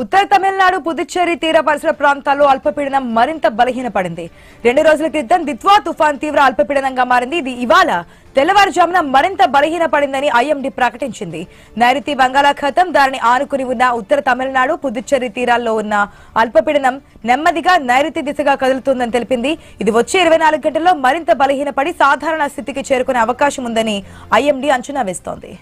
ఉత్తర తమిళనాడు పుదుచ్చేరి తీర పరిసర ప్రాంతాల్లో అల్పపీడనం మరింత బలహీనపడింది. 2 రోజుల క్రితం దిత్వా తుఫాన్ తీవ్ర అల్పపీడనంగా మారింది. ఇది ఇవాళ తెల్లవారుజామున మరింత బలహీనపడిందని ఐఎండీ ప్రకటించింది. నైరుతి బంగాళాఖాతం దానిని ఆనుకుని ఉన్న ఉత్తర తమిళనాడు పుదుచ్చేరి తీరాల్లో ఉన్న అల్పపీడనం నెమ్మదిగా నైరుతి దిశగా కదులుతుందని తెలిపింది. ఇది వచ్చే 24 గంటల్లో మరింత బలహీనపడి సాధారణ స్థితికి చేరుకునే అవకాశం ఉందని ఐఎండీ అంచనా వేస్తోంది.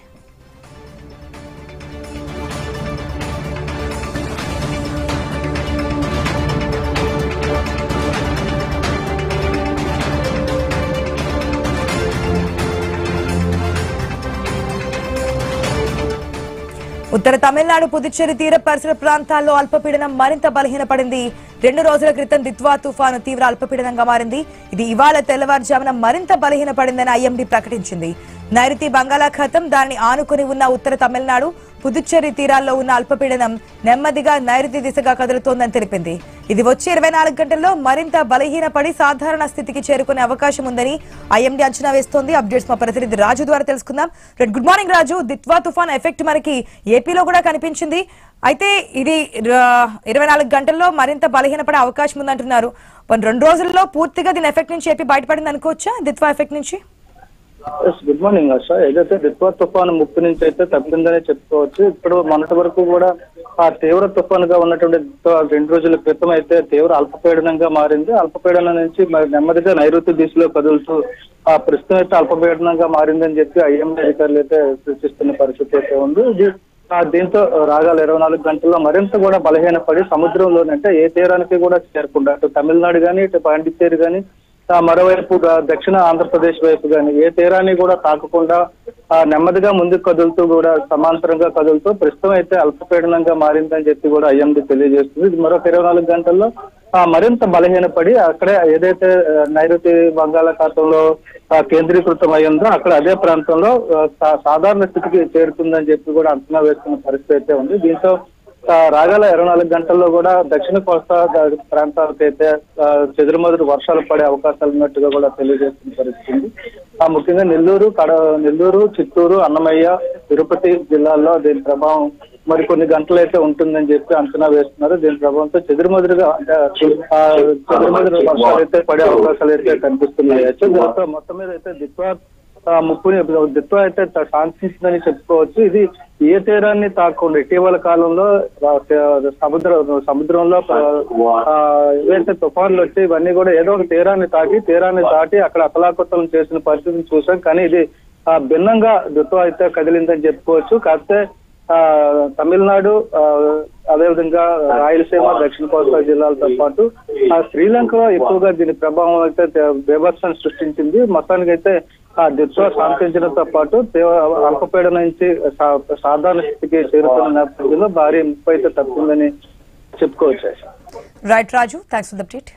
ఉత్తర తమిళనాడు పుదుచ్చేరి తీర పరిసర ప్రాంతాల్లో అల్పపీడనం మరింత బలహీనపడింది. 2 రోజుల క్రితం దిత్వా తుఫాను తీవ్ర అల్పపీడనంగా మారింది. ఇది ఇవాళ తెల్లవారుజామున మరింత బలహీనపడిందని ఐఎండీ ప్రకటించింది. నైరుతి బంగాళాఖాతం దానిని ఆనుకుని ఉన్న ఉత్తర తమిళనాడు పుదుచ్చేరి తీరాల్లో ఉన్న అల్పపీడనం నెమ్మదిగా నైరుతి దిశగా కదులుతోందని తెలిపింది. ఇది వచ్చే 24 గంటల్లో మరింత బలహీనపడి సాధారణ స్థితికి చేరుకునే అవకాశం ఉందని ఐఎండీ అంచనా వేస్తోంది. అప్డేట్స్ మా ప్రతినిధి రాజు ద్వారా తెలుసుకుందాం. గుడ్ మార్నింగ్ రాజు. దిత్వా తుఫాన్ ఎఫెక్ట్ మనకి ఏపీలో కూడా కనిపించింది. అయితే ఇది 24 గంటల్లో మరింత బలహీనపడే అవకాశం ఉందంటున్నారు. 2 రోజుల్లో పూర్తిగా దీని ఎఫెక్ట్ నుంచి ఏపీ బయటపడింది అనుకోవచ్చా, దిత్వా ఎఫెక్ట్ నుంచి? గుడ్ మార్నింగ్ ఆశ. ఏదైతే దిత్వా తుఫాను ముప్పు నుంచి అయితే తప్పిందనే చెప్పుకోవచ్చు. ఇప్పుడు మొన్నటి వరకు కూడా ఆ తీవ్ర తుఫానుగా ఉన్నటువంటి 2 రోజుల క్రితం అయితే తీవ్ర అల్పపీడనంగా మారింది. అల్పపీడనం నుంచి మరి నెమ్మదిగా నైరుతి దిశలో కదులుతూ ఆ ప్రస్తుతం అయితే అల్పపీడనంగా మారిందని చెప్పి ఐఎండీ అధికారులు అయితే సూచిస్తున్న పరిస్థితి అయితే ఉంది. దీంతో రాగల 24 గంటల్లో మరింత కూడా బలహీనపడి సముద్రంలోనంటే ఏ తీరానికి కూడా చేరకుండా అటు తమిళనాడు కానీ ఇటు పాండిచ్చేరి కానీ మరోవైపు దక్షిణ ఆంధ్రప్రదేశ్ వైపు కానీ ఏ తీరాన్ని కూడా తాకకుండా నెమ్మదిగా ముందుకు కదులుతూ కూడా సమాంతరంగా కదులుతూ ప్రస్తుతం అయితే అల్పపీడనంగా మారిందని చెప్పి కూడా ఐఎండీ తెలియజేస్తుంది. మరొక 24 గంటల్లో మరింత బలహీనపడి అక్కడే ఏదైతే నైరుతి బంగాళాఖాతంలో కేంద్రీకృతం అయ్యిందో అక్కడ అదే ప్రాంతంలో సాధారణ స్థితికి చేరుతుందని చెప్పి కూడా అంచనా వేస్తున్న పరిస్థితి అయితే ఉంది. దీంతో రాగల 24 గంటల్లో కూడా దక్షిణ కోస్తా ప్రాంతాలకైతే చెదురుమదురు వర్షాలు పడే అవకాశాలు ఉన్నట్టుగా కూడా తెలియజేస్తున్న పరిస్థితి. ముఖ్యంగా నెల్లూరు, చిత్తూరు, అన్నమయ్య, తిరుపతి జిల్లాల్లో దీని ప్రభావం మరికొన్ని గంటలు అయితే ఉంటుందని చెప్పి అంచనా వేస్తున్నారు. దీని ప్రభావంతో చెదురుమదురుగా చెదురుమదురు వర్షాలు అయితే పడే అవకాశాలు అయితే కనిపిస్తున్నాయి. మొత్తం మీద అయితే దిత్వా అయితే శాంతించిందని చెప్పుకోవచ్చు. ఇది ఏ తీరాన్ని తాకుండా ఇటీవల కాలంలో సముద్రంలో ఏవైతే తుఫాన్లు వచ్చి ఇవన్నీ కూడా ఏదో ఒక తీరాన్ని దాటి అక్కడ అతలాకుతలం చేసిన పరిస్థితిని చూసాం. కానీ ఇది భిన్నంగా దిత్వా అయితే కదిలిందని చెప్పుకోవచ్చు. కాకపోతే తమిళనాడు అదేవిధంగా రాయలసీమ, దక్షిణ కోస్తా జిల్లాలతో పాటు శ్రీలంకలో ఎక్కువగా దీని ప్రభావం అయితే బీభత్సాన్ని సృష్టించింది. మొత్తానికి అయితే దిత్వా శాంతించడంతో పాటు అల్పపీడనం నుంచి సాధారణ స్థితికి చేరుతున్న నేపథ్యంలో భారీ ముప్పు అయితే తప్పిందని చెప్పుకోవచ్చు. Right Raju, thanks for the update.